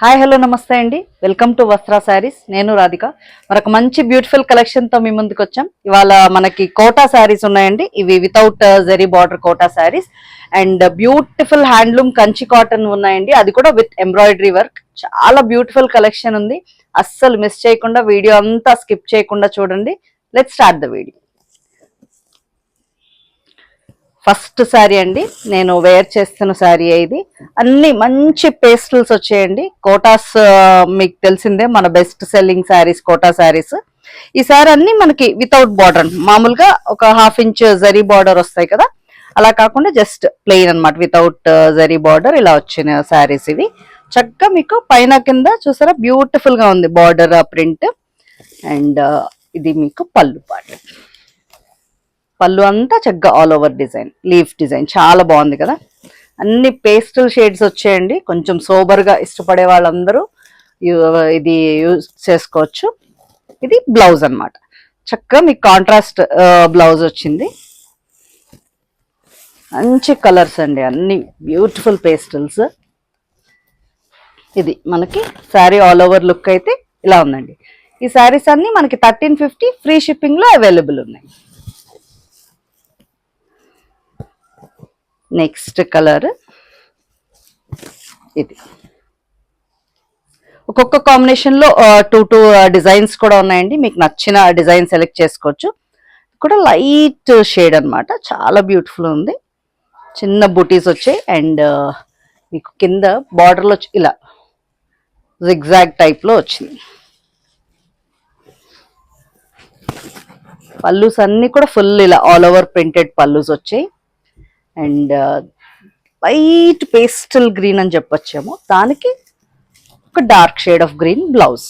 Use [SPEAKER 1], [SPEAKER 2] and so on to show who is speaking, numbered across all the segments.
[SPEAKER 1] Hi hello నమస్తే అండి. Welcome to Vastra sarees. నేను రాధిక. మరొక మంచి బ్యూటిఫుల్ కలెక్షన్ తో మీ ముందుకు వచ్చాం. ఇవాళ మనకి కోటా శారీస్ ఉన్నాయండి. ఇవి without zari border Kota saris and beautiful handloom Kanchi cotton ఉన్నాయండి. అది కూడా విత్ ఎంబ్రాయిడరీ వర్క్. చాలా బ్యూటిఫుల్ కలెక్షన్ ఉంది. అస్సలు మిస్ చేయకుండా వీడియో అంతా స్కిప్ చేయకుండా చూడండి. Let's start the video. First sari అండి, నేను వేర్ చేస్తున్న శారీ ఇది. అన్ని మంచి పేస్టల్స్ వచ్చాయండి. కోటాస్ మీకు తెలిసిందే, మన బెస్ట్ సెల్లింగ్ శారీస్ కోటా శారీస్. ఈ సారీ అన్ని మనకి వితౌట్ బార్డర్, మామూలుగా ఒక 1/2 ఇంచ్ జరీ బార్డర్ వస్తాయి కదా, అలా కాకుండా జస్ట్ ప్లెయిన్ అనమాట, వితౌట్ జరీ బార్డర్ ఇలా వచ్చిన శారీస్ ఇవి. చక్కగా మీకు పైన కింద చూసారా బ్యూటిఫుల్ గా ఉంది బార్డర్ ప్రింట్. అండ్ ఇది మీకు పళ్ళు పాట. పళ్ళు అంతా చక్కగా all over design, leaf design చాలా బాగుంది కదా. అన్ని పేస్టల్ షేడ్స్ వచ్చాయండి. కొంచెం సోబర్ గా ఇష్టపడే వాళ్ళందరూ ఇది యూజ్ చేసుకోవచ్చు. ఇది బ్లౌజ్ అన్నమాట. చక్కగా మీకు కాంట్రాస్ట్ బ్లౌజ్ వచ్చింది. మంచి కలర్స్ అండి, అన్ని బ్యూటిఫుల్ పేస్టల్స్. ఇది మనకి శారీ ఆల్ ఓవర్ లుక్ అయితే ఇలా ఉందండి. ఈ శారీస్ అన్ని మనకి 1350 ఫ్రీ షిప్పింగ్ లో అవైలబుల్ ఉన్నాయి. నెక్స్ట్ కలర్ ఇది. ఒక్కొక్క కాంబినేషన్ లో టూ డిజైన్స్ కూడా ఉన్నాయండి. మీకు నచ్చిన డిజైన్ సెలెక్ట్ చేసుకోవచ్చు. కూడా లైట్ షేడ్ అన్నమాట, చాలా బ్యూటిఫుల్ ఉంది. చిన్న బూటీస్ వచ్చాయి అండ్ మీకు కింద బార్డర్ లో ఇలా జిగ్జాగ్ టైప్ లో వచ్చింది. పల్లూస్ అన్ని కూడా ఫుల్ ఇలా ఆల్ ఓవర్ ప్రింటెడ్ పల్లూస్ వచ్చాయి. అండ్ లైట్ పేస్టల్ గ్రీన్ అని చెప్పొచ్చేమో, దానికి ఒక dark shade of green blouse.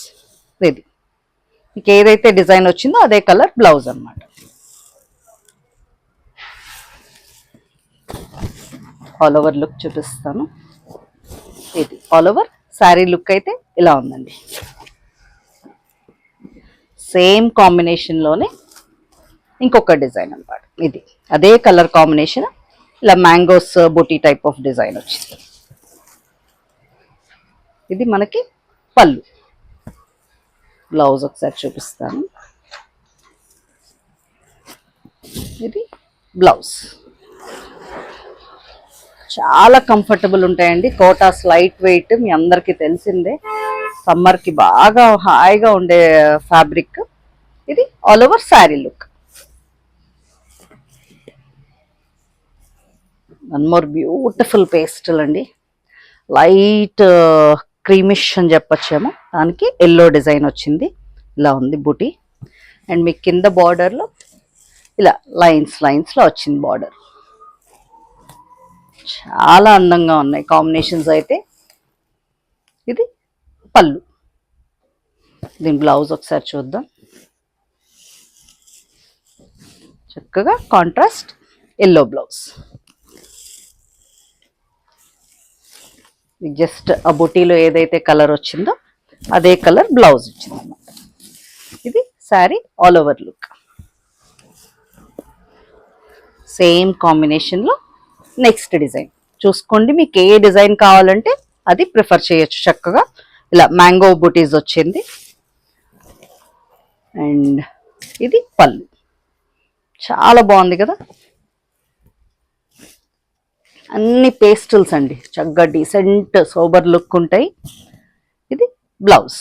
[SPEAKER 1] ఇది మీకు ఏదైతే డిజైన్ వచ్చిందో అదే కలర్ బ్లౌజ్ అన్నమాట. ఆల్ ఓవర్ లుక్ చూపిస్తాను. ఇది ఆల్ ఓవర్ శారీ లుక్ అయితే ఇలా ఉందండి. సేమ్ కాంబినేషన్ లోనే ఇంకొక డిజైన్ అన్నమాట. ఇది అదే కలర్ కాంబినేషన్, ఇలా mangoes buti type of design వచ్చింది. ఇది మనకి పళ్ళు. బ్లౌజ్ ఒకసారి చూపిస్తాను. ఇది బ్లౌజ్. చాలా కంఫర్టబుల్ ఉంటాయండి కోటాస్, లైట్ వెయిట్, మీ అందరికీ తెలిసిందే. సమ్మర్ కి బాగా హాయిగా ఉండే ఫ్యాబ్రిక్. ఇది all over sari look. One more beautiful pastel అండి, లైట్ క్రీమిష్ అని చెప్పొచ్చేమో, దానికి ఎల్లో డిజైన్ వచ్చింది. ఇలా ఉంది బూటీ. అండ్ మీకు కింద బార్డర్లో ఇలా లైన్స్ లో వచ్చింది బార్డర్. చాలా అందంగా ఉన్నాయి కాంబినేషన్స్ అయితే. ఇది పళ్ళు. దీని బ్లౌజ్ ఒకసారి చూద్దాం. చక్కగా కాంట్రాస్ట్ ఎల్లో బ్లౌజ్. జస్ట్ ఆ బుటీలో ఏదైతే కలర్ వచ్చిందో అదే కలర్ బ్లౌజ్ వచ్చింది అన్నమాట. ఇది sari all over look. Same combination లో నెక్స్ట్ డిజైన్ చూసుకోండి. మీకు ఏ డిజైన్ కావాలంటే అది ప్రిఫర్ చేయొచ్చు. చక్కగా ఇలా మ్యాంగో బుటీస్ వచ్చింది. అండ్ ఇది పళ్ళు. చాలా బాగుంది కదా. అన్ని పేస్టల్స్ అండి, చక్కగా డీసెంట్ సోబర్ లుక్ ఉంటాయి. ఇది blouse.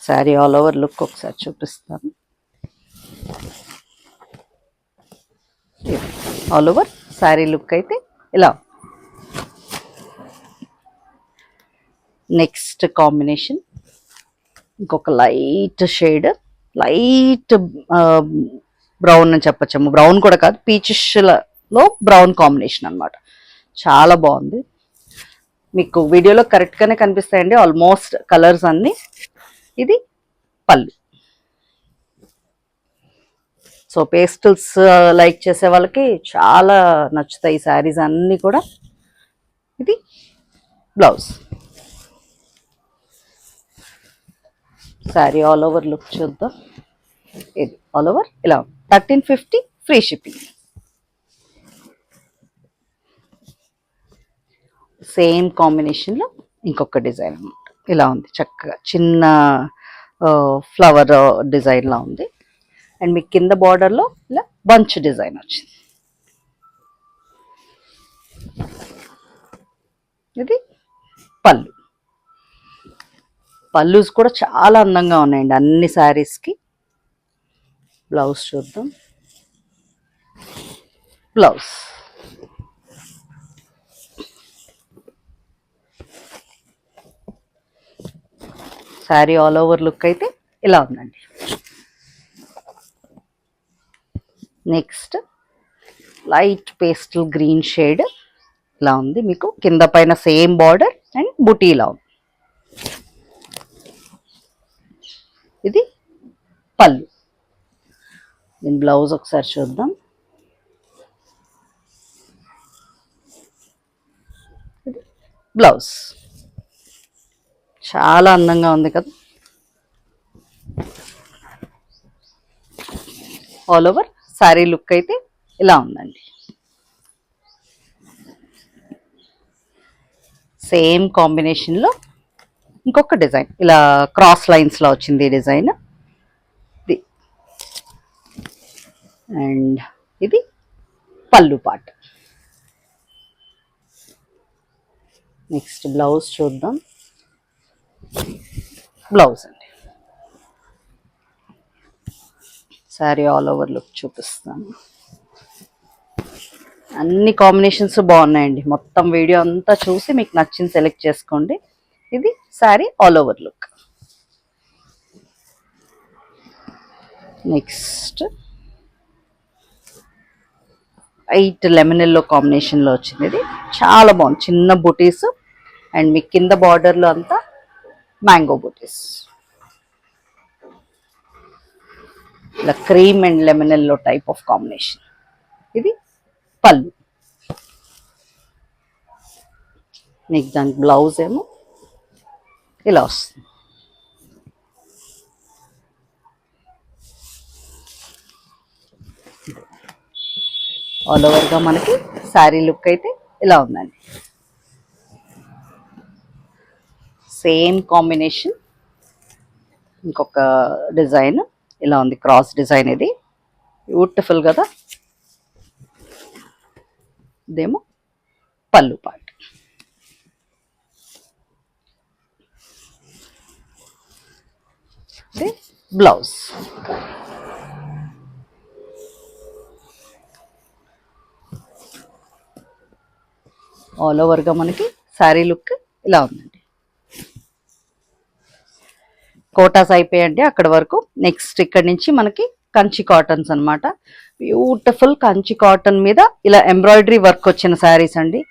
[SPEAKER 1] Sari all over look ఒకసారి చూపిస్తాను. ఆల్ ఓవర్ శారీ లుక్ అయితే ఇలా. నెక్స్ట్ కాంబినేషన్ ఇంకొక లైట్ షేడ్, లైట్ బ్రౌన్ అని చెప్పొచ్చాము. బ్రౌన్ కూడా కాదు, పీచిష్లో బ్రౌన్ కాంబినేషన్ అన్నమాట. చాలా బాగుంది. మీకు వీడియోలో కరెక్ట్గానే కనిపిస్తాయండి ఆల్మోస్ట్ కలర్స్ అన్ని. ఇది పళ్ళు. సో పేస్టల్స్ లైక్ చేసే వాళ్ళకి చాలా నచ్చుతాయి ఈ శారీస్ అన్నీ కూడా. ఇది blouse. Sari all over look చూద్దాం. ఇది ఆల్ ఓవర్ ఇలా 1350 ఫ్రీ షిప్పింగ్. సేమ్ కాంబినేషన్లో ఇంకొక డిజైన్ అనమాట. ఇలా ఉంది చక్కగా చిన్న ఫ్లవర్ డిజైన్లా ఉంది. అండ్ మీకు కింద బార్డర్లో ఇలా బంచ్ డిజైన్ వచ్చింది. ఇది పళ్ళు. పళ్ళుస్ కూడా చాలా అందంగా ఉన్నాయండి అన్ని శారీస్కి. బ్లౌజ్ చూద్దాం. Blouse sari all over look అయితే ఇలా ఉందండి. Next light pastel green shade ఇలా ఉంది. మీకు కింద పైన సేమ్ బార్డర్ అండ్ బుటీ ఇలా ఉంది. ఇది పళ్ళు. దీని బ్లౌజ్ ఒకసారి చూద్దాం. ఇది బ్లౌజ్. చాలా అందంగా ఉంది కదా. ఆల్ ఓవర్ శారీ లుక్ అయితే ఇలా ఉందండి. సేమ్ కాంబినేషన్లో ఇంకొక డిజైన్ ఇలా క్రాస్ లైన్స్లో వచ్చింది ఈ డిజైన్. ఇది అండ్ ఇది పళ్ళు పార్ట్. నెక్స్ట్ బ్లౌజ్ చూద్దాం. బ్లౌజ్ అండి. శారీ ఆల్ ఓవర్ లుక్ చూపిస్తాను. అన్ని కాంబినేషన్స్ బాగున్నాయండి. మొత్తం వీడియో అంతా చూసి మీకు నచ్చింది సెలెక్ట్ చేసుకోండి. ఇది sari all over look. Next white lemon yellow కాంబినేషన్లో వచ్చింది. ఇది చాలా బాగుంది. చిన్న బుటీస్ అండ్ మీకు కింద బార్డర్లో అంతా మ్యాంగో బుటీస్. ఇలా cream and lemon yellow type of combination. ఇది పళ్ళు. మీకు దానికి బ్లౌజ్ ఏమో ఇలా వస్తుంది. ఆల్ ఓవర్గా మనకి శారీ లుక్ అయితే ఇలా ఉందండి. సేమ్ కాంబినేషన్ ఇంకొక డిజైన్ ఇలా ఉంది. Cross design. ఇది బ్యూటిఫుల్ కదా. ఇదేమో పళ్ళు పార్ట్. ఇది బ్లౌజ్. ఆల్ ఓవర్గా మనకి శారీ లుక్ ఇలా ఉందండి. కోటాస్ అయిపోయాయండి అక్కడ వరకు. నెక్స్ట్ ఇక్కడ నుంచి మనకి కంచి కాటన్స్ అనమాట. బ్యూటిఫుల్ కంచి కాటన్ మీద ఇలా ఎంబ్రాయిడరీ వర్క్ వచ్చిన శారీస్ అండి.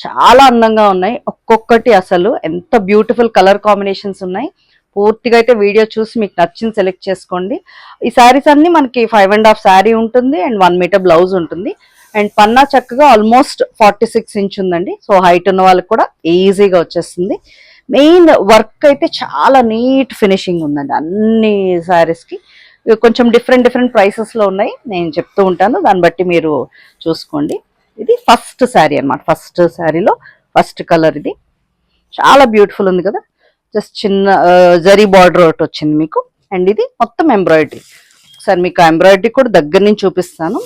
[SPEAKER 1] చాలా అందంగా ఉన్నాయి. ఒక్కొక్కటి అసలు ఎంత బ్యూటిఫుల్ కలర్ కాంబినేషన్స్ ఉన్నాయి. పూర్తిగా అయితే వీడియో చూసి మీకు నచ్చింది సెలెక్ట్ చేసుకోండి. ఈ శారీస్ అన్ని మనకి 5.5 శారీ ఉంటుంది అండ్ 1 మీటర్ బ్లౌజ్ ఉంటుంది. అండ్ పన్నా చక్కగా ఆల్మోస్ట్ 46 ఇంచ్ ఉందండి. సో హైట్ ఉన్న వాళ్ళకి కూడా ఈజీగా వచ్చేస్తుంది. మెయిన్ వర్క్ అయితే చాలా నీట్ ఫినిషింగ్ ఉందండి అన్ని శారీస్కి. కొంచెం డిఫరెంట్ ప్రైసెస్లో ఉన్నాయి. నేను చెప్తూ ఉంటాను, దాన్ని బట్టి మీరు చూసుకోండి. ఇది ఫస్ట్ శారీ అనమాట. ఫస్ట్ శారీలో ఫస్ట్ కలర్. ఇది చాలా బ్యూటిఫుల్ ఉంది కదా. జస్ట్ చిన్న జరీ బార్డర్ ఒకటి వచ్చింది మీకు. అండ్ ఇది మొత్తం ఎంబ్రాయిడరీ. ఒకసారి మీకు ఎంబ్రాయిడరీ కూడా దగ్గర నుంచి చూపిస్తాను.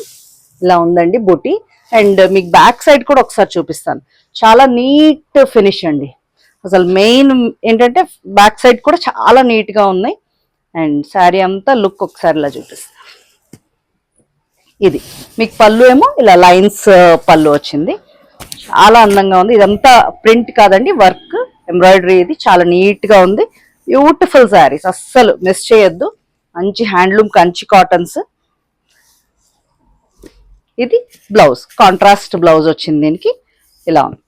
[SPEAKER 1] ఇలా ఉందండి బుటీ. అండ్ మీకు బ్యాక్ సైడ్ కూడా ఒకసారి చూపిస్తాను. చాలా నీట్ ఫినిష్ అండి. అసలు మెయిన్ ఏంటంటే బ్యాక్ సైడ్ కూడా చాలా నీట్గా ఉన్నాయి. అండ్ శారీ అంతా లుక్ ఒకసారి ఇలా చూపిస్తాను. ఇది మీకు పళ్ళు ఏమో ఇలా లైన్స్ పళ్ళు వచ్చింది. చాలా అందంగా ఉంది. ఇదంతా ప్రింట్ కాదండి, వర్క్ ఎంబ్రాయిడరీ. ఇది చాలా నీట్గా ఉంది. బ్యూటిఫుల్ శారీస్, అస్సలు మిస్ చేయొద్దు. మంచి హ్యాండ్లూమ్ కంచి కాటన్స్. ఇది బ్లౌజ్, కాంట్రాస్ట్ బ్లౌజ్ వచ్చింది దీనికి. ఇలా ఉంది.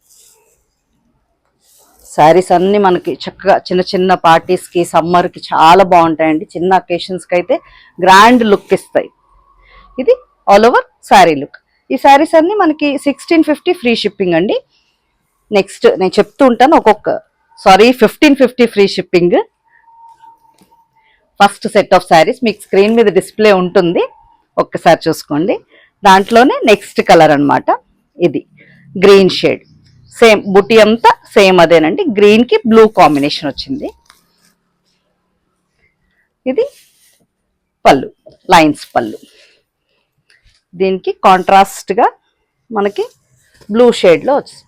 [SPEAKER 1] శారీస్ అన్ని మనకి చక్కగా చిన్న చిన్న పార్టీస్కి, సమ్మర్కి చాలా బాగుంటాయండి. చిన్న అకేషన్స్కి అయితే గ్రాండ్ లుక్ ఇస్తాయి. ఇది ఆల్ ఓవర్ శారీ లుక్. ఈ శారీస్ అన్ని మనకి 1650 ఫ్రీ షిప్పింగ్ అండి. నెక్స్ట్ నేను చెప్తూ ఉంటాను 1550 free shipping. First set of saris మీకు స్క్రీన్ మీద డిస్ప్లే ఉంటుంది, ఒక్కసారి చూసుకోండి. దాంట్లోనే నెక్స్ట్ కలర్ అనమాట. ఇది గ్రీన్ షేడ్. సేమ్ బుటీ అంతా సేమ్ అదేనండి. గ్రీన్ కి బ్లూ కాంబినేషన్ వచ్చింది. ఇది పళ్ళు, లైన్స్ పళ్ళు. దీనికి కాంట్రాస్ట్ గా మనకి బ్లూ షేడ్ లో వచ్చింది.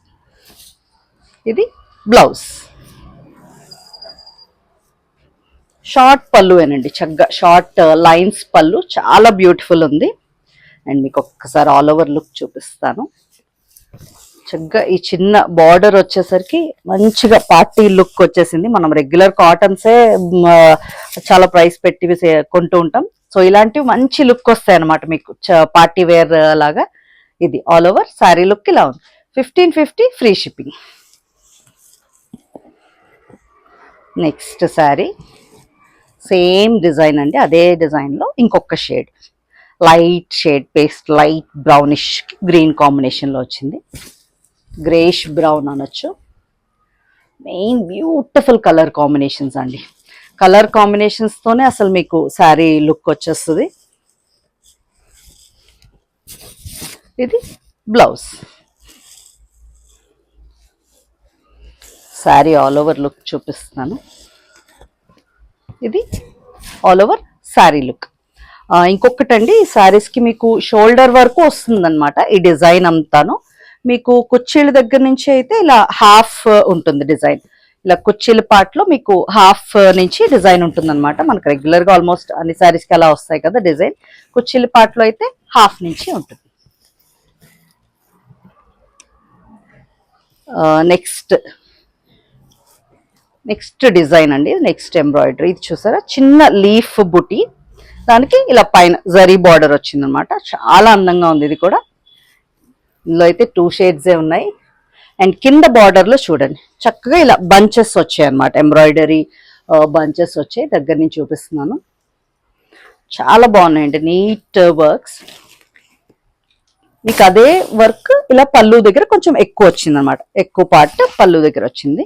[SPEAKER 1] ఇది బ్లౌజ్. షార్ట్ పళ్ళువేనండి, చక్కగా షార్ట్ లైన్స్ పళ్ళు, చాలా బ్యూటిఫుల్ ఉంది. అండ్ మీకు ఒక్కసారి ఆల్ ఓవర్ లుక్ చూపిస్తాను. చక్కగా ఈ చిన్న బార్డర్ వచ్చేసరికి మంచిగా పార్టీ లుక్ వచ్చేసింది. మనం రెగ్యులర్ కాటన్సే చాలా ప్రైస్ పెట్టి కొంటూ ఉంటాం. సో ఇలాంటివి మంచి లుక్ వస్తాయి అన్నమాట మీకు పార్టీ వేర్ లాగా. ఇది ఆల్ ఓవర్ శారీ లుక్ ఇలా ఉంది. 1550 free shipping. Next sari same design అండి, అదే డిజైన్ లో ఇంకొక shade, light shade, paste light brownish green combination లో వచ్చింది. గ్రేష్ బ్రౌన్ అనొచ్చు. మెయిన్ బ్యూటిఫుల్ కలర్ కాంబినేషన్స్ అండి. కలర్ కాంబినేషన్స్ తోనే అసలు మీకు శారీ లుక్ వచ్చేస్తుంది. ఇది blouse. Sari all over look చూపిస్తున్నాను. ఇది ఆల్ ఓవర్ శారీ లుక్. ఇంకొకటండి, ఈ శారీస్కి మీకు షోల్డర్ వరకు వస్తుంది అనమాట ఈ డిజైన్ అంతాను. మీకు కుర్చీల దగ్గర నుంచి అయితే ఇలా హాఫ్ ఉంటుంది డిజైన్. ఇలా కుర్చీల పార్ట్లో మీకు హాఫ్ నుంచి డిజైన్ ఉంటుంది అనమాట. మనకు రెగ్యులర్గా ఆల్మోస్ట్ అన్ని శారీస్కి అలా వస్తాయి కదా డిజైన్. కుర్చీల పార్ట్లో అయితే హాఫ్ నుంచి ఉంటుంది. నెక్స్ట్ డిజైన్ అండి, నెక్స్ట్ ఎంబ్రాయిడరీ. ఇది చూసారా, చిన్న లీఫ్ బుటీ, దానికి ఇలా పైన జరీ బార్డర్ వచ్చింది అనమాట. చాలా అందంగా ఉంది ఇది కూడా. ఇందులో అయితే 2 షేడ్సే ఉన్నాయి. అండ్ కింద బార్డర్లో చూడండి చక్కగా ఇలా బంచెస్ వచ్చాయి అనమాట, ఎంబ్రాయిడరీ బంచెస్ వచ్చాయి. దగ్గర నుంచి చూపిస్తున్నాను. చాలా బాగున్నాయండి, నీట్ వర్క్స్. మీకు అదే వర్క్ ఇలా పళ్ళు దగ్గర కొంచెం ఎక్కువ వచ్చింది అనమాట, ఎక్కువ పార్ట్ పళ్ళు దగ్గర వచ్చింది.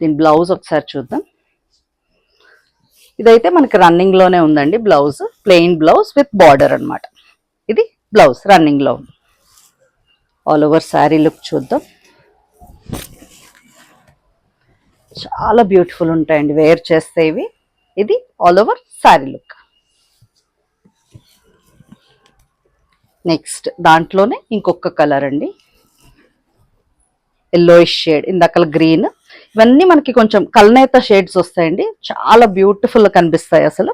[SPEAKER 1] దీని బ్లౌజ్ ఒకసారి చూద్దాం. ఇదైతే మనకి రన్నింగ్ లోనే ఉందండి blouse, plain blouse with border అనమాట. ఇది బ్లౌజ్ రన్నింగ్ లో ఉంది. ఆల్ ఓవర్ శారీ లుక్ చూద్దాం. చాలా బ్యూటిఫుల్ ఉంటాయండి వేర్ చేస్తే ఇవి. ఇది all over sari look. Next దాంట్లోనే ఇంకొక కలర్ అండి, ఎల్లోయిష్ షేడ్, ఇందాక గ్రీన్. ఇవన్నీ మనకి కొంచెం కల్నేత షేడ్స్ వస్తాయండి, చాలా బ్యూటిఫుల్ కనిపిస్తాయి అసలు.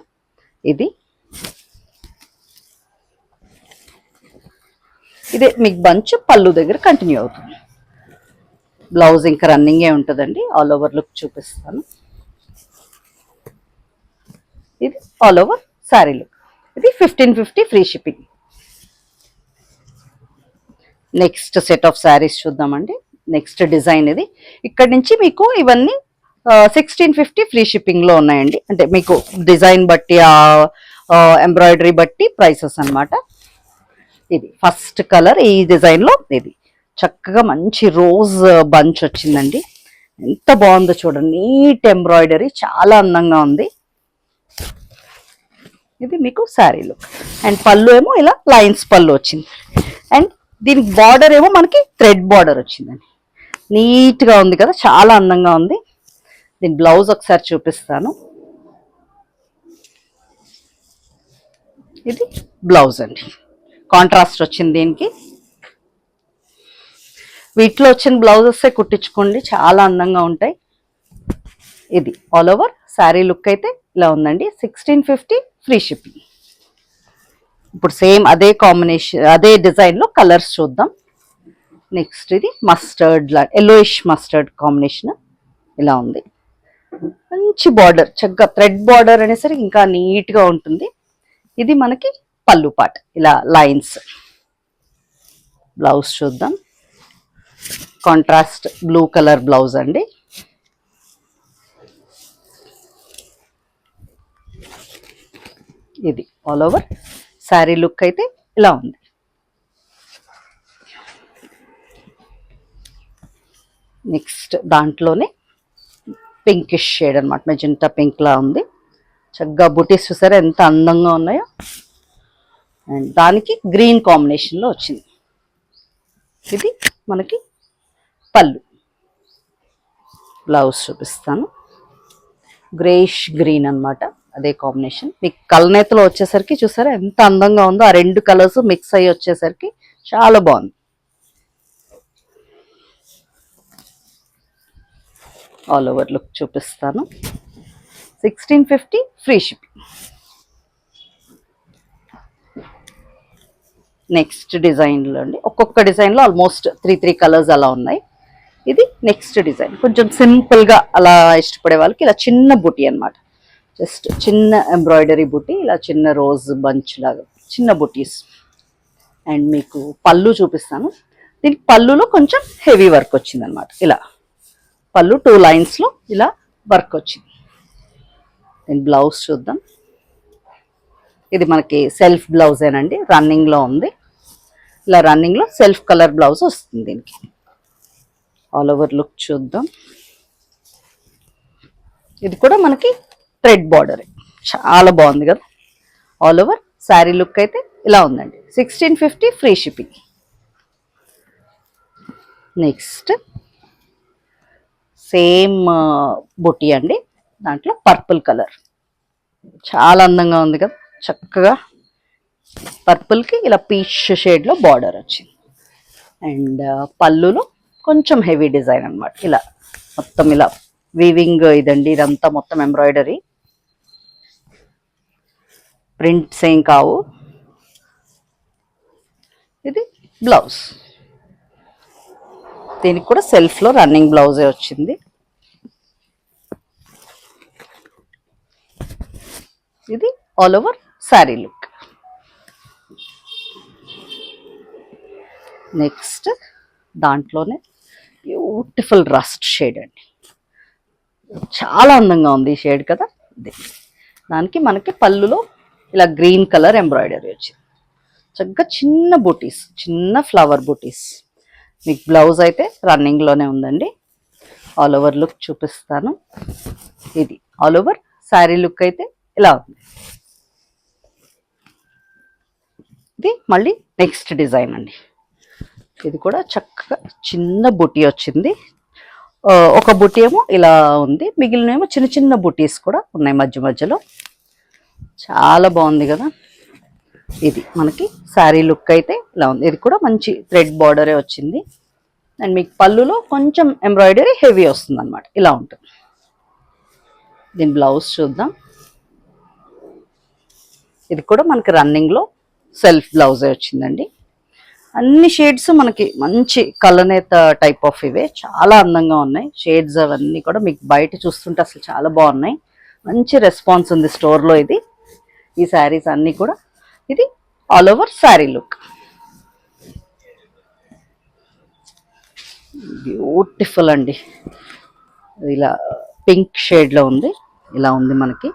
[SPEAKER 1] ఇదే మీకు బంచ్ పళ్ళు దగ్గర కంటిన్యూ అవుతుంది. బ్లౌజ్ ఇంకా రన్నింగే ఉంటుందండి. ఆల్ ఓవర్ లుక్ చూపిస్తాను. ఇది ఆల్ ఓవర్ శారీ లుక్. ఇది 1550 free shipping. Next set of sarees చూద్దామండి. నెక్స్ట్ డిజైన్ ఇది. ఇక్కడ నుంచి మీకు ఇవన్నీ 1650 ఫ్రీ షిప్పింగ్ లో ఉన్నాయండి. అంటే మీకు డిజైన్ బట్టి, ఎంబ్రాయిడరీ బట్టి ప్రైసెస్ అన్నమాట. ఇది ఫస్ట్ కలర్ ఈ డిజైన్ లో. ఇది చక్కగా మంచి రోజ్ బంచ్ వచ్చిందండి, ఎంత బాగుందో చూడండి. నీట్ ఎంబ్రాయిడరీ, చాలా అందంగా ఉంది. ఇది మీకు శారీ లుక్. అండ్ పళ్ళు ఏమో ఇలా లైన్స్ పళ్ళు వచ్చింది. అండ్ దీనికి బార్డర్ ఏమో మనకి థ్రెడ్ బార్డర్ వచ్చిందండి. నీట్ గా ఉంది కదా, చాలా అందంగా ఉంది. దీని బ్లౌజ్ ఒకసారి చూపిస్తాను. ఇది బ్లౌజ్ అండి, కాంట్రాస్ట్ వచ్చింది దీనికి. వీటిలో వచ్చిన బ్లౌజెస్ కుట్టించుకోండి, చాలా అందంగా ఉంటాయి. ఇది ఆల్ ఓవర్ శారీ లుక్ అయితే ఇలా ఉందండి. 1650 ఫ్రీ షిప్పింగ్. ఇప్పుడు సేమ్ అదే కాంబినేషన్, అదే డిజైన్ లో కలర్స్ చూద్దాం. నెక్స్ట్ ఇది మస్టర్డ్ ఎల్లోయిష్ మస్టర్డ్ కాంబినేషన్ ఇలా ఉంది. మంచి బార్డర్, చక్కగా థ్రెడ్ బార్డర్ అనేసరికి ఇంకా నీట్ గా ఉంటుంది. ఇది మనకి పళ్ళు పాట, ఇలా లైన్స్. బ్లౌజ్ చూద్దాం. కాంట్రాస్ట్ బ్లూ కలర్ బ్లౌజ్ అండి. ఇది ఆల్ ఓవర్ శారీ లుక్ అయితే ఇలా ఉంది. నెక్స్ట్ దాంట్లోనే పింకిష్ షేడ్ అనమాట, మెజెంటా పింక్ లా ఉంది. చక్కగా బుటీస్ చూసారా ఎంత అందంగా ఉన్నాయో. అండ్ దానికి గ్రీన్ కాంబినేషన్లో వచ్చింది. ఇది మనకి పళ్ళు. బ్లౌజ్ చూపిస్తాను, గ్రేష్ గ్రీన్ అన్నమాట, అదే కాంబినేషన్. మీకు కలనేతలో వచ్చేసరికి చూసారా ఎంత అందంగా ఉందో, ఆ రెండు కలర్స్ మిక్స్ అయ్యి వచ్చేసరికి చాలా బాగుంది. ఆల్ ఓవర్ లుక్ చూపిస్తాను. 1650 ఫ్రీ షిప్పింగ్. నెక్స్ట్ డిజైన్లో అండి, ఒక్కొక్క డిజైన్లో ఆల్మోస్ట్ 3 కలర్స్ అలా ఉన్నాయి. ఇది నెక్స్ట్ డిజైన్, కొంచెం సింపుల్గా అలా ఇష్టపడే వాళ్ళకి ఇలా చిన్న బుటీ అనమాట, జస్ట్ చిన్న ఎంబ్రాయిడరీ బుటీ, ఇలా చిన్న రోజ్ బంచ్ లాగా చిన్న బుటీస్. అండ్ మీకు పళ్ళు చూపిస్తాను. దీనికి పళ్ళులో కొంచెం హెవీ వర్క్ వచ్చింది అనమాట. ఇలా పళ్ళు 2 లైన్స్లో ఇలా వర్క్ వచ్చింది. నేను బ్లౌజ్ చూద్దాం. ఇది మనకి సెల్ఫ్ బ్లౌజేనండి, రన్నింగ్లో ఉంది. ఇలా రన్నింగ్లో సెల్ఫ్ కలర్ బ్లౌజ్ వస్తుంది దీనికి. ఆల్ ఓవర్ లుక్ చూద్దాం. ఇది కూడా మనకి థ్రెడ్ బార్డర్, చాలా బాగుంది కదా. ఆల్ ఓవర్ శారీ లుక్ అయితే ఇలా ఉందండి. 1650 ఫ్రీ షిప్పింగ్. నెక్స్ట్ సేమ్ బుటీ అండి, దాంట్లో పర్పుల్ కలర్, చాలా అందంగా ఉంది కదా. చక్కగా పర్పుల్కి ఇలా పీచ్ షేడ్లో బార్డర్ వచ్చింది. అండ్ పళ్ళులో కొంచెం హెవీ డిజైన్ అనమాట. ఇలా మొత్తం ఇలా వీవింగ్ ఇదండి, ఇదంతా మొత్తం ఎంబ్రాయిడరీ, ప్రింట్స్ ఏం కావు. ఇది బ్లౌజ్, దీనికి కూడా సెల్ఫ్లో రన్నింగ్ బ్లౌజే వచ్చింది. ఇది all over sari look. Next దాంట్లోనే బ్యూటిఫుల్ రస్ట్ షేడ్ అండి, చాలా అందంగా ఉంది ఈ షేడ్ కదా. దానికి మనకి పళ్ళులో ఇలా గ్రీన్ కలర్ ఎంబ్రాయిడరీ వచ్చింది, చక్కగా చిన్న బూటీస్, చిన్న ఫ్లవర్ బూటీస్. మీకు బ్లౌజ్ అయితే రన్నింగ్లోనే ఉందండి. ఆల్ ఓవర్ లుక్ చూపిస్తాను. ఇది ఆల్ ఓవర్ శారీ లుక్ అయితే ఇలా ఉంది. ఇది మళ్ళీ నెక్స్ట్ డిజైన్ అండి. ఇది కూడా చక్కగా చిన్న బుటీ వచ్చింది. ఒక బుటీ ఏమో ఇలా ఉంది, మిగిలినేమో చిన్న చిన్న బుటీస్ కూడా ఉన్నాయి మధ్య మధ్యలో. చాలా బాగుంది కదా. ఇది మనకి శారీ లుక్ అయితే ఇలా ఉంది. ఇది కూడా మంచి థ్రెడ్ బార్డరే వచ్చింది. అండ్ మీకు పళ్ళులో కొంచెం ఎంబ్రాయిడరీ హెవీ వస్తుంది అనమాట, ఇలా ఉంటుంది. దీని బ్లౌజ్ చూద్దాం. ఇది కూడా మనకి రన్నింగ్లో సెల్ఫ్ బ్లౌజే వచ్చిందండి. అన్ని షేడ్స్ మనకి మంచి కలనేత టైప్ ఆఫ్ ఇవే, చాలా అందంగా ఉన్నాయి షేడ్స్. అవన్నీ కూడా మీకు బయట చూస్తుంటే అసలు చాలా బాగున్నాయి. మంచి రెస్పాన్స్ ఉంది స్టోర్లో ఇది, ఈ శారీస్ అన్నీ కూడా. ఇది all over sari look, beautiful అండి. ఇలా పింక్ షేడ్లో ఉంది, ఇలా ఉంది మనకి.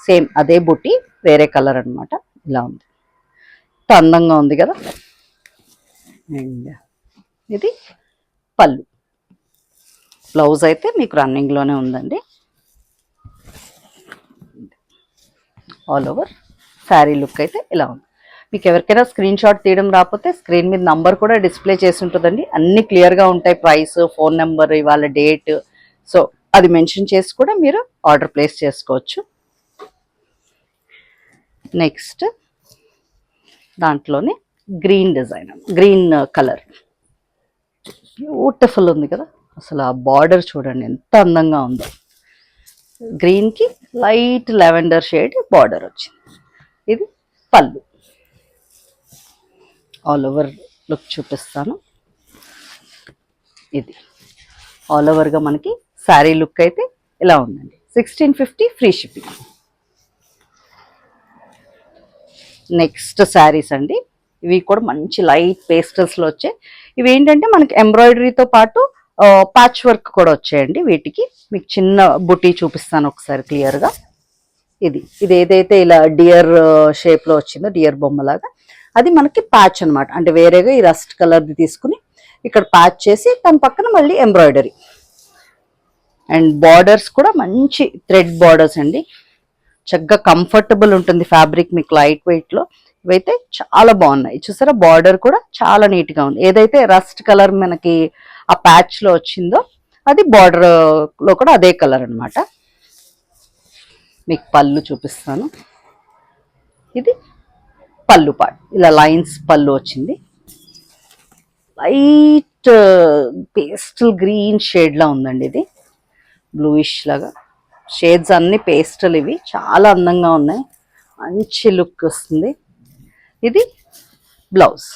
[SPEAKER 1] సేమ్ అదే బుట్టి, వేరే కలర్ అనమాట. ఇలా ఉంది, అందంగా ఉంది కదా. అండ్ ఇది పళ్ళు. బ్లౌజ్ అయితే మీకు రన్నింగ్లోనే ఉందండి. ఆల్ ఓవర్ శారీ లుక్ అయితే ఇలా ఉంది. మీకు ఎవరికైనా స్క్రీన్ షాట్ తీయడం రాకపోతే స్క్రీన్ మీద నంబర్ కూడా డిస్ప్లే చేసి ఉంటుందండి. అన్నీ క్లియర్గా ఉంటాయి, ప్రైస్, ఫోన్ నెంబర్, ఇవాళ డేట్. సో అది మెన్షన్ చేసి కూడా మీరు ఆర్డర్ ప్లేస్ చేసుకోవచ్చు. నెక్స్ట్ దాంట్లోనే green design, green colour, beautiful ఉంది కదా. అసలు ఆ బార్డర్ చూడండి ఎంత అందంగా ఉందో. గ్రీన్కి లైట్ లెవెండర్ షేడ్ బార్డర్ వచ్చింది. ఇది పళ్ళు. ఆల్ ఓవర్ లుక్ చూపిస్తాను. ఇది ఆల్ ఓవర్గా మనకి శారీ లుక్ అయితే ఇలా ఉందండి. 1650 ఫ్రీ షిప్పింగ్. నెక్స్ట్ శారీస్ అండి, ఇవి కూడా మంచి లైట్ పేస్టల్స్లో వచ్చాయి. ఇవి ఏంటంటే మనకి ఎంబ్రాయిడరీతో పాటు ప్యాచ్ వర్క్ కూడా వచ్చాయండి వీటికి. మీకు చిన్న బుటీ చూపిస్తాను ఒకసారి క్లియర్గా. ఇది ఏదైతే ఇలా డియర్ షేప్లో వచ్చిందో, డియర్ బొమ్మలాగా, అది మనకి ప్యాచ్ అనమాట. అంటే వేరేగా ఈ రస్ట్ కలర్ది తీసుకుని ఇక్కడ ప్యాచ్ చేసి దాని పక్కన మళ్ళీ ఎంబ్రాయిడరీ. అండ్ బార్డర్స్ కూడా మంచి థ్రెడ్ బార్డర్స్ అండి, చక్కగా కంఫర్టబుల్ ఉంటుంది ఫ్యాబ్రిక్ మీకు లైట్ వెయిట్లో. ఇవైతే చాలా బాగున్నాయి చూసారా. బార్డర్ కూడా చాలా నీట్గా ఉంది. ఏదైతే రస్ట్ కలర్ మనకి ఆ ప్యాచ్ లో వచ్చిందో అది బార్డర్ లో కూడా అదే కలర్ అన్నమాట. మీకు పళ్ళు చూపిస్తాను. ఇది పళ్ళు పార్ట్, ఇలా లైన్స్ పళ్ళు వచ్చింది. లైట్ పేస్టల్ గ్రీన్ షేడ్ లా ఉందండి. ఇది బ్లూయిష్ లాగా షేడ్స్ అన్ని పేస్టల్, ఇవి చాలా అందంగా ఉన్నాయి, మంచి లుక్ వస్తుంది. ఇది బ్లౌజ్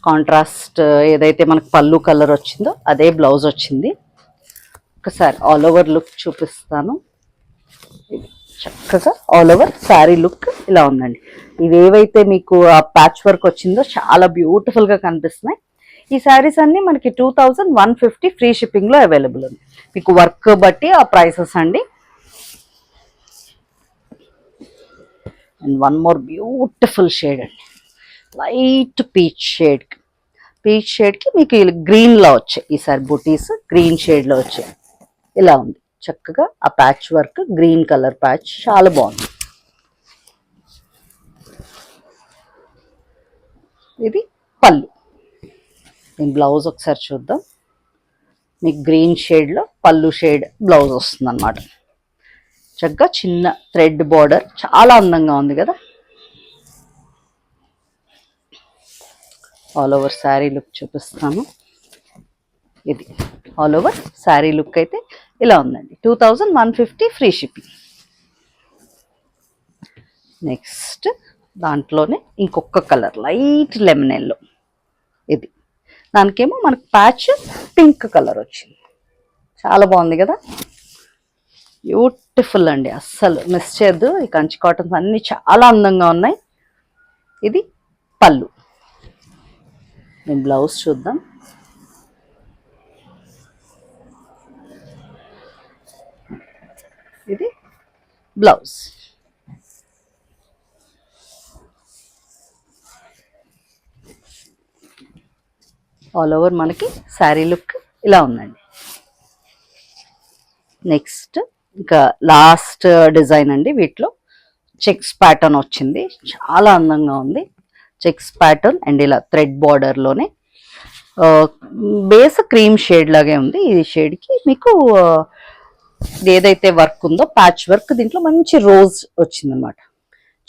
[SPEAKER 1] కాంట్రాస్ట్, ఏదైతే మనకు పళ్ళు కలర్ వచ్చిందో అదే బ్లౌజ్ వచ్చింది. ఒకసారి ఆల్ ఓవర్ లుక్ చూపిస్తాను. ఇది చక్కగా ఆల్ ఓవర్ శారీ లుక్ ఇలా ఉందండి. ఇవేవైతే మీకు ఆ ప్యాచ్ వర్క్ వచ్చిందో చాలా బ్యూటిఫుల్ గా కనిపిస్తున్నాయి. ఈ శారీస్ అన్ని మనకి 2150 ఫ్రీ షిప్పింగ్ లో అవైలబుల్ ఉంది. మీకు వర్క్ బట్టి ఆ ప్రైసెస్ అండి. And one more beautiful shade అండి, light peach shade. Peach shade కి మీకు గ్రీన్ లో వచ్చాయి ఈసారి బుటీస్, గ్రీన్ షేడ్ లో వచ్చాయి. ఇలా ఉంది చక్కగా ఆ patch work, green colour patch చాలా బాగుంది. ఇది పళ్ళు. నేను బ్లౌజ్ ఒకసారి చూద్దాం. మీకు గ్రీన్ షేడ్ లో పళ్ళు షేడ్ బ్లౌజ్ వస్తుంది అన్నమాట. చక్కగా చిన్న థ్రెడ్ బార్డర్, చాలా అందంగా ఉంది కదా. ఆల్ ఓవర్ శారీ లుక్ చూపిస్తాను. ఇది ఆల్ ఓవర్ శారీ లుక్ అయితే ఇలా ఉందండి. 2150 ఫ్రీ షిప్పింగ్. నెక్స్ట్ దాంట్లోనే ఇంకొక కలర్ లైట్ లెమన్ ఎల్లో. ఇది దానికేమో మనకు ప్యాచ్ పింక్ కలర్ వచ్చింది, చాలా బాగుంది కదా. బ్యూటిఫుల్ అండి, అస్సలు మిస్ చేయొద్దు. ఈ కంచి కాటన్స్ అన్ని చాలా అందంగా ఉన్నాయి. ఇది పళ్ళు. నేను బ్లౌజ్ చూద్దాం. ఇది బ్లౌజ్. ఆల్ ఓవర్ మనకి శారీ లుక్ ఇలా ఉందండి. నెక్స్ట్ ఇంకా లాస్ట్ డిజైన్ అండి. వీటిలో చెక్స్ ప్యాటర్న్ వచ్చింది, చాలా అందంగా ఉంది. చెక్స్ ప్యాటర్న్ అండ్ ఇలా థ్రెడ్ బార్డర్లోనే బేస్ క్రీమ్ షేడ్ లాగే ఉంది. ఈ షేడ్కి మీకు ఏదైతే వర్క్ ఉందో ప్యాచ్ వర్క్, దీంట్లో మంచి రోజ్ వచ్చిందనమాట.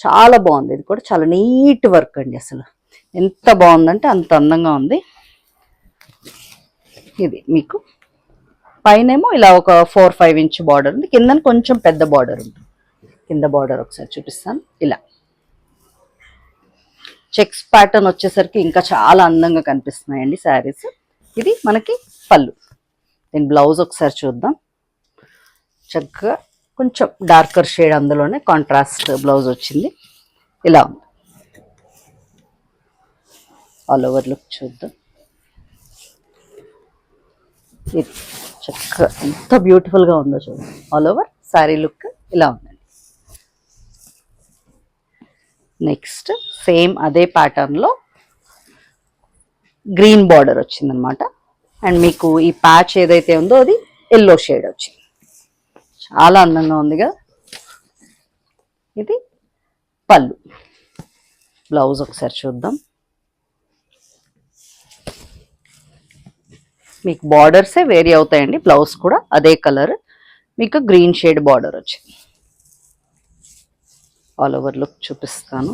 [SPEAKER 1] చాలా బాగుంది. ఇది కూడా చాలా నీట్ వర్క్ అండి, అసలు ఎంత బాగుందంటే అంత అందంగా ఉంది. ఇది మీకు పైనేమో ఇలా ఒక 4-5 ఇంచ్ బార్డర్ ఉంది, కింద కొంచెం పెద్ద బార్డర్ ఉంది. కింద బార్డర్ ఒకసారి చూపిస్తాను. ఇలా చెక్స్ ప్యాటర్న్ వచ్చేసరికి ఇంకా చాలా అందంగా కనిపిస్తున్నాయండి శారీస్. ఇది మనకి పళ్ళు. దీని బ్లౌజ్ ఒకసారి చూద్దాం. చక్కగా కొంచెం డార్కర్ షేడ్, అందులోనే కాంట్రాస్ట్ బ్లౌజ్ వచ్చింది. ఇలా ఉంది. ఆల్ ఓవర్ లుక్ చూద్దాం. ఇది చక్కగా ఎంత బ్యూటిఫుల్గా ఉందో చూడండి. ఆల్ ఓవర్ శారీ లుక్ ఇలా ఉందండి. నెక్స్ట్ సేమ్ అదే ప్యాటర్న్లో గ్రీన్ బార్డర్ వచ్చిందనమాట. అండ్ మీకు ఈ ప్యాచ్ ఏదైతే ఉందో అది ఎల్లో షేడ్ వచ్చింది, చాలా అందంగా ఉంది కదా. ఇది పళ్ళు. బ్లౌజ్ ఒకసారి చూద్దాం. మీకు బార్డర్సే వేరీ అవుతాయండి, బ్లౌజ్ కూడా అదే కలర్, మీకు గ్రీన్ షేడ్ బార్డర్ వచ్చింది. ఆల్ ఓవర్ లుక్ చూపిస్తాను.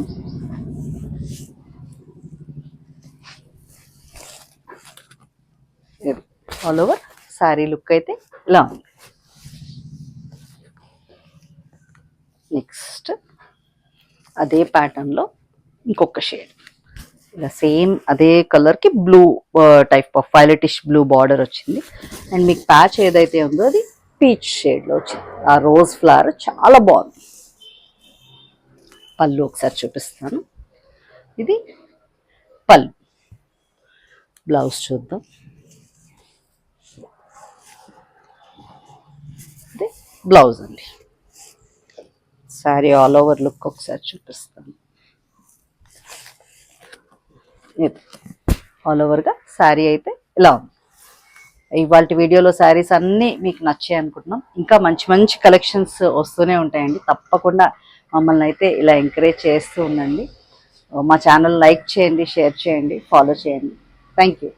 [SPEAKER 1] ఆల్ ఓవర్ శారీ లుక్ అయితే ఇలా ఉంది. నెక్స్ట్ అదే ప్యాటర్న్లో ఇంకొక షేడ్, ఇలా సేమ్ అదే కలర్కి blue type of violetish blue border వచ్చింది. అండ్ మీకు ప్యాచ్ ఏదైతే ఉందో అది పీచ్ షేడ్లో వచ్చింది. ఆ రోజ్ ఫ్లవర్ చాలా బాగుంది. పళ్ళు ఒకసారి చూపిస్తాను. ఇది పళ్ళు. బ్లౌజ్ చూద్దాం. ఇది బ్లౌజ్ అండి. శారీ ఆల్ ఓవర్ లుక్ ఒకసారి చూపిస్తాను. ఇది ఆల్ ఓవర్గా శారీ అయితే ఇలా ఉంది. ఇవాళ వీడియోలో శారీస్ అన్నీ మీకు నచ్చాయి అనుకుంటున్నాం. ఇంకా మంచి మంచి కలెక్షన్స్ వస్తూనే ఉంటాయండి. తప్పకుండా మమ్మల్ని అయితే ఇలా ఎంకరేజ్ చేస్తూ ఉండండి. మా ఛానల్ లైక్ చేయండి, షేర్ చేయండి, ఫాలో చేయండి. Thank you.